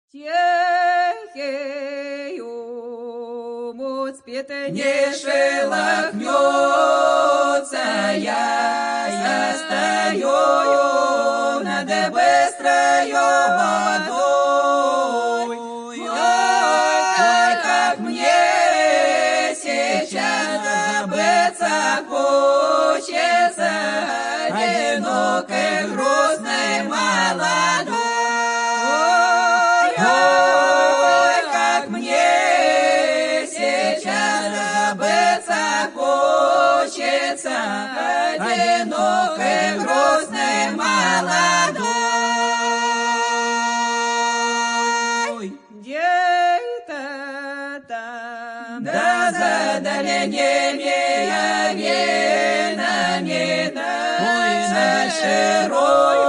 Тихею спит не шелохнется, я стою над быстрою водой. Ой, как мне сейчас забыться хочется, одинокой, грустной, молодой. Ой, как мне сейчас забыться хочется, одинокой, грустной, молодой. Где-то там, да за дальними венами, за широкой,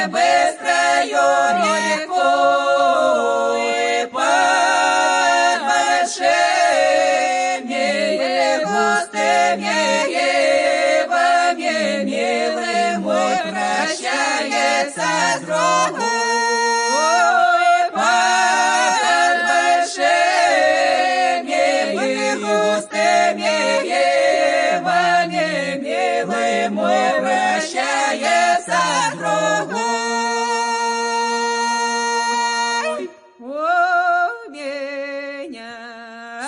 быстрою рекой, под большими густыми ивами милый мой прощается с другой. Под большими густыми ивами милый мой прощается с другой. О, меня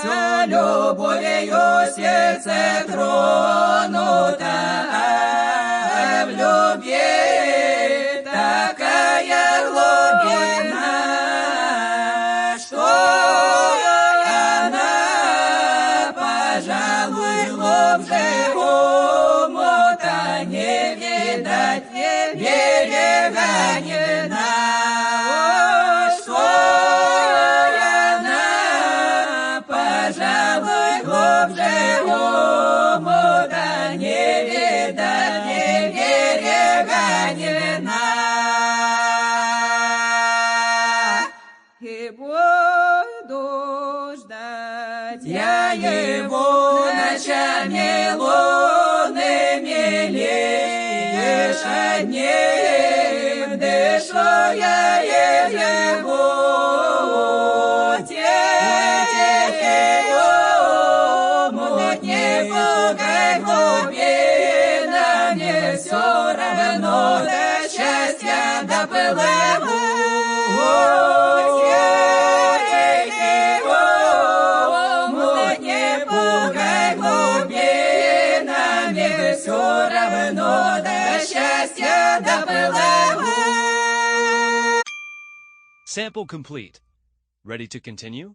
всё любовью сердце тронуто, а в любви такая глубина, что она, пожалуй, глубже омута не видать, берега не знать, что она, пожалуй, глубже омута не видать, берега не знать. И буду ждать я его ночами лунными, лишь одним дышу я его. Тихею муть не пугай глубинами, все равно до счастья доплыву. Тихею муть не пугай глубинами, все равно до счастья доплыву. Sample complete. Ready to continue?